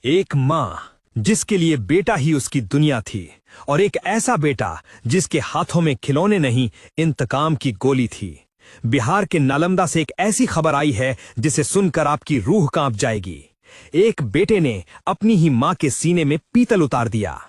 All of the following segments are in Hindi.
एक माँ जिसके लिए बेटा ही उसकी दुनिया थी, और एक ऐसा बेटा जिसके हाथों में खिलौने नहीं, इंतकाम की गोली थी। बिहार के नालंदा से एक ऐसी खबर आई है जिसे सुनकर आपकी रूह कांप जाएगी। एक बेटे ने अपनी ही मां के सीने में पीतल उतार दिया।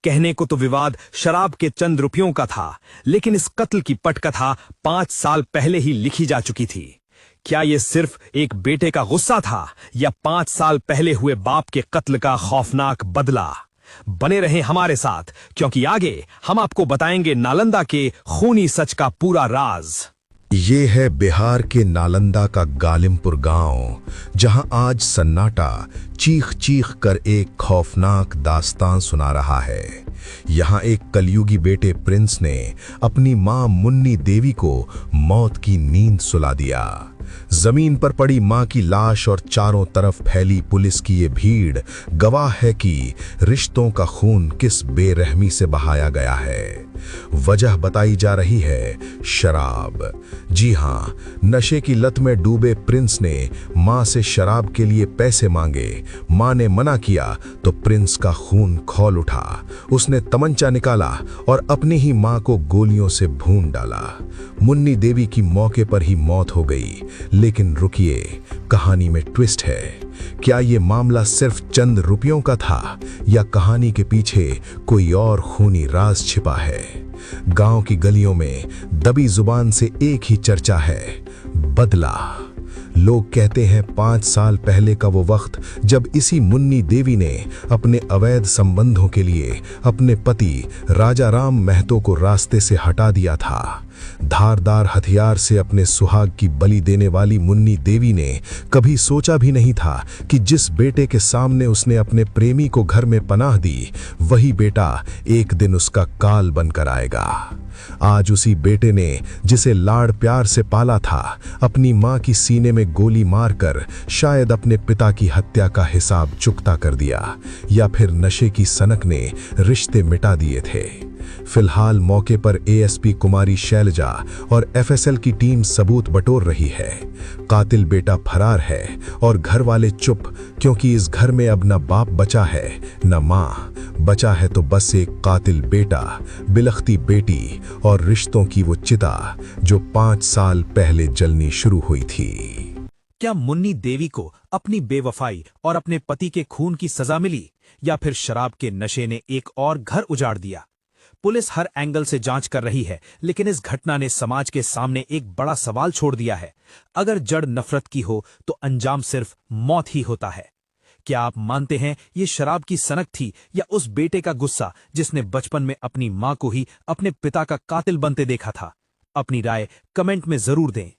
कहने को तो विवाद शराब के चंद रुपयों का था, लेकिन इस कत्ल की पटकथा 5 साल पहले ही लिखी जा चुकी थी। क्या यह सिर्फ एक बेटे का गुस्सा था, या 5 साल पहले हुए बाप के कत्ल का खौफनाक बदला? बने रहें हमारे साथ, क्योंकि आगे हम आपको बताएंगे नालंदा के खूनी सच का पूरा राज। ये है बिहार के नालंदा का गालिमपुर गांव, जहां आज सन्नाटा चीख चीख कर एक खौफनाक दास्तान सुना रहा है। यहां एक कलयुगी बेटे प्रिंस ने अपनी मां मुन्नी देवी को मौत की नींद सुला दिया। जमीन पर पड़ी मां की लाश और चारों तरफ फैली पुलिस की ये भीड़ गवाह है कि रिश्तों का खून किस बेरहमी से बहाया गया है। वजह बताई जा रही है शराब। जी हां, नशे की लत में डूबे प्रिंस ने मां से शराब के लिए पैसे मांगे। मां ने मना किया तो प्रिंस का खून खौल उठा। उसने तमंचा निकाला और अपनी ही मां को गोलियों से भून डाला। मुन्नी देवी की मौके पर ही मौत हो गई। लेकिन रुकिए, कहानी में ट्विस्ट है। क्या ये मामला सिर्फ चंद रुपयों का था, या कहानी के पीछे कोई और खूनी राज छिपा है? गांव की गलियों में दबी जुबान से एक ही चर्चा है, बदला। लोग कहते हैं 5 साल पहले का वो वक्त जब इसी मुन्नी देवी ने अपने अवैध संबंधों के लिए अपने पति राजा राम महतो को रास्ते से हटा दिया था। धारदार हथियार से अपने सुहाग की बलि देने वाली मुन्नी देवी ने कभी सोचा भी नहीं था कि जिस बेटे के सामने उसने अपने प्रेमी को घर में पनाह दी, वही बेटा एक दिन उसका काल बनकर आएगा। आज उसी बेटे ने, जिसे लाड़ प्यार से पाला था, अपनी मां की सीने में गोली मारकर शायद अपने पिता की हत्या का हिसाब चुकता कर दिया, या फिर नशे की सनक ने रिश्ते मिटा दिए थे। फिलहाल मौके पर एएसपी कुमारी शैलजा और एफएसएल की टीम सबूत बटोर रही है। कातिल बेटा फरार है और घर वाले चुप, क्योंकि इस घर में अब न बाप बचा है न मां। बचा है तो बस एक कातिल बेटा, बिलखती बेटी और रिश्तों की वो चिता जो 5 साल पहले जलनी शुरू हुई थी। क्या मुन्नी देवी को अपनी बेवफाई और अपने पति के खून की सजा मिली, या फिर शराब के नशे ने एक और घर उजाड़ दिया? पुलिस हर एंगल से जांच कर रही है, लेकिन इस घटना ने समाज के सामने एक बड़ा सवाल छोड़ दिया है। अगर जड़ नफरत की हो तो अंजाम सिर्फ मौत ही होता है। क्या आप मानते हैं ये शराब की सनक थी, या उस बेटे का गुस्सा जिसने बचपन में अपनी मां को ही अपने पिता का कातिल बनते देखा था? अपनी राय कमेंट में जरूर दें।